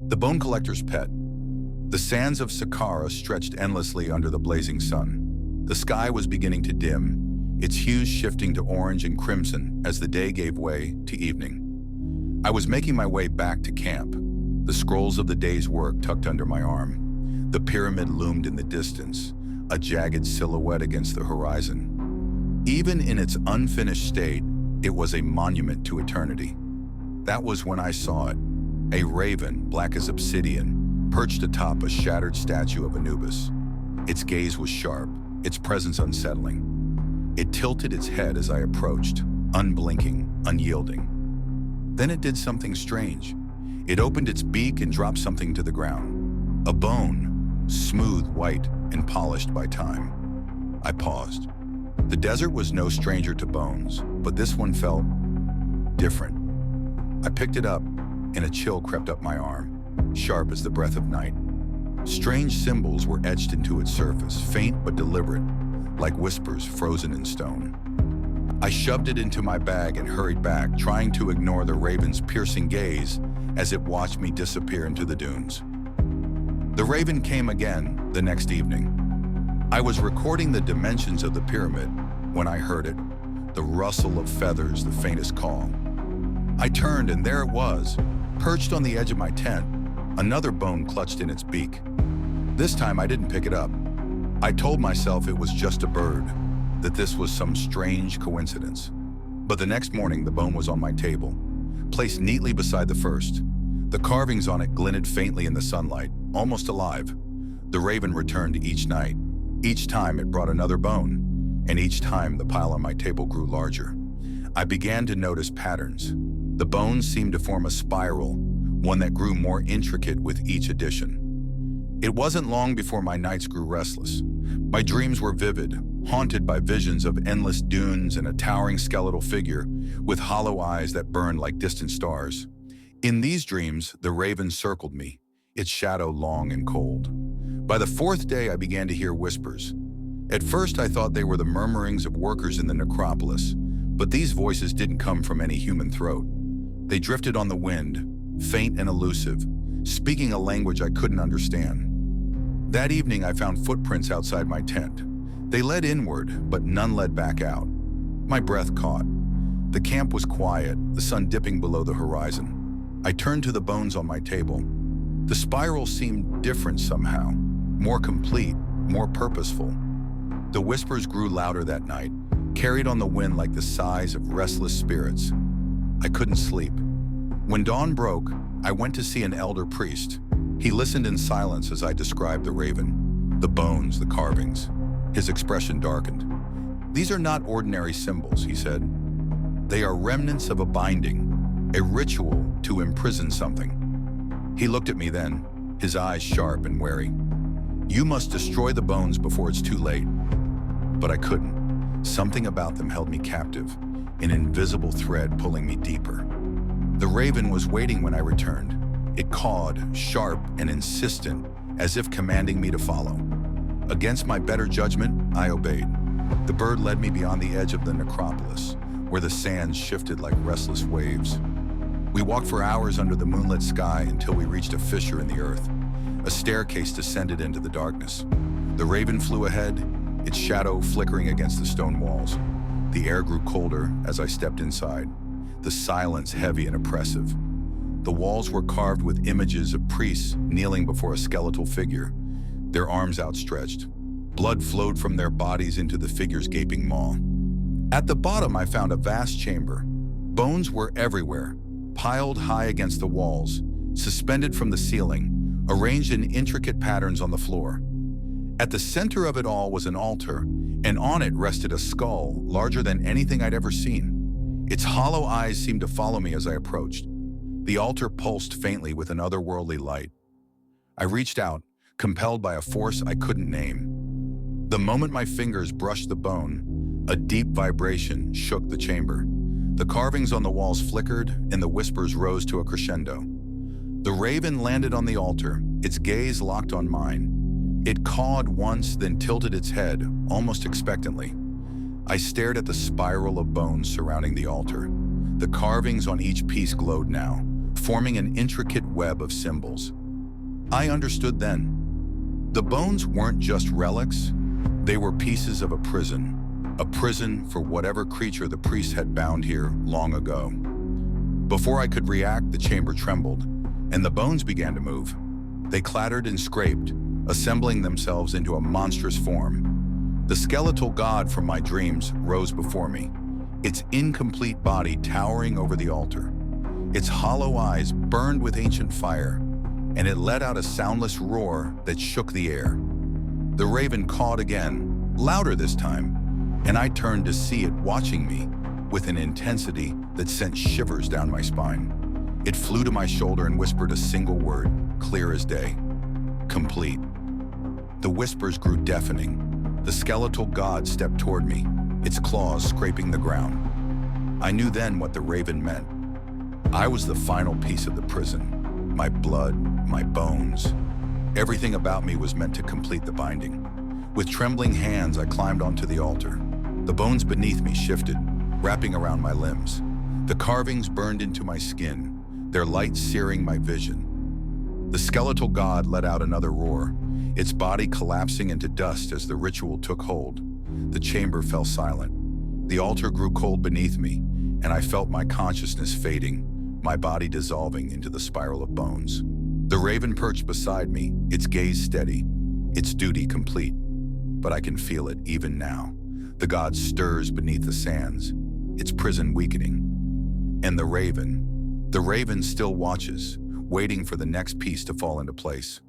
The bone collector's pet. The sands of Saqqara stretched endlessly under the blazing sun. The sky was beginning to dim, its hues shifting to orange and crimson as the day gave way to evening. I was making my way back to camp, the scrolls of the day's work tucked under my arm. The pyramid loomed in the distance, a jagged silhouette against the horizon. Even in its unfinished state, it was a monument to eternity. That was when I saw it. A raven, black as obsidian, perched atop a shattered statue of Anubis. Its gaze was sharp, its presence unsettling. It tilted its head as I approached, unblinking, unyielding. Then it did something strange. It opened its beak and dropped something to the ground. A bone, smooth, white, and polished by time. I paused. The desert was no stranger to bones, but this one felt different. I picked it up, and a chill crept up my arm, sharp as the breath of night. Strange symbols were etched into its surface, faint but deliberate, like whispers frozen in stone. I shoved it into my bag and hurried back, trying to ignore the raven's piercing gaze as it watched me disappear into the dunes. The raven came again the next evening. I was recording the dimensions of the pyramid when I heard it, the rustle of feathers, the faintest call. I turned, and there it was, perched on the edge of my tent, another bone clutched in its beak. This time I didn't pick it up. I told myself it was just a bird, that this was some strange coincidence. But the next morning, the bone was on my table, placed neatly beside the first. The carvings on it glinted faintly in the sunlight, almost alive. The raven returned each night. Each time it brought another bone, and each time the pile on my table grew larger. I began to notice patterns. The bones seemed to form a spiral, one that grew more intricate with each addition. It wasn't long before my nights grew restless. My dreams were vivid, haunted by visions of endless dunes and a towering skeletal figure with hollow eyes that burned like distant stars. In these dreams, the raven circled me, its shadow long and cold. By the fourth day, I began to hear whispers. At first, I thought they were the murmurings of workers in the necropolis, but these voices didn't come from any human throat. They drifted on the wind, faint and elusive, speaking a language I couldn't understand. That evening, I found footprints outside my tent. They led inward, but none led back out. My breath caught. The camp was quiet, the sun dipping below the horizon. I turned to the bones on my table. The spiral seemed different somehow, more complete, more purposeful. The whispers grew louder that night, carried on the wind like the sighs of restless spirits. I couldn't sleep. When dawn broke, I went to see an elder priest. He listened in silence as I described the raven, the bones, the carvings. His expression darkened. "These are not ordinary symbols," he said. "They are remnants of a binding, a ritual to imprison something." He looked at me then, his eyes sharp and wary. "You must destroy the bones before it's too late." But I couldn't. Something about them held me captive, an invisible thread pulling me deeper. The raven was waiting when I returned. It cawed, sharp and insistent, as if commanding me to follow. Against my better judgment, I obeyed. The bird led me beyond the edge of the necropolis, where the sands shifted like restless waves. We walked for hours under the moonlit sky until we reached a fissure in the earth. A staircase descended into the darkness. The raven flew ahead, its shadow flickering against the stone walls. The air grew colder as I stepped inside, the silence heavy and oppressive. The walls were carved with images of priests kneeling before a skeletal figure, their arms outstretched. Blood flowed from their bodies into the figure's gaping maw. At the bottom, I found a vast chamber. Bones were everywhere, piled high against the walls, suspended from the ceiling, arranged in intricate patterns on the floor. At the center of it all was an altar, and on it rested a skull larger than anything I'd ever seen. Its hollow eyes seemed to follow me as I approached. The altar pulsed faintly with an otherworldly light. I reached out, compelled by a force I couldn't name. The moment my fingers brushed the bone, a deep vibration shook the chamber. The carvings on the walls flickered, and the whispers rose to a crescendo. The raven landed on the altar, its gaze locked on mine. It cawed once, then tilted its head, almost expectantly. I stared at the spiral of bones surrounding the altar. The carvings on each piece glowed now, forming an intricate web of symbols. I understood then. The bones weren't just relics, they were pieces of a prison for whatever creature the priests had bound here long ago. Before I could react, the chamber trembled, and the bones began to move. They clattered and scraped, assembling themselves into a monstrous form. The skeletal god from my dreams rose before me, its incomplete body towering over the altar. Its hollow eyes burned with ancient fire, and it let out a soundless roar that shook the air. The raven cawed again, louder this time, and I turned to see it watching me with an intensity that sent shivers down my spine. It flew to my shoulder and whispered a single word, clear as day: complete. The whispers grew deafening. The skeletal god stepped toward me, its claws scraping the ground. I knew then what the raven meant. I was the final piece of the prison. My blood, my bones, everything about me was meant to complete the binding. With trembling hands, I climbed onto the altar. The bones beneath me shifted, wrapping around my limbs. The carvings burned into my skin, their light searing my vision. The skeletal god let out another roar, its body collapsing into dust as the ritual took hold. The chamber fell silent. The altar grew cold beneath me, and I felt my consciousness fading, my body dissolving into the spiral of bones. The raven perched beside me, its gaze steady, its duty complete. But I can feel it even now. The god stirs beneath the sands, its prison weakening. And the raven still watches, waiting for the next piece to fall into place.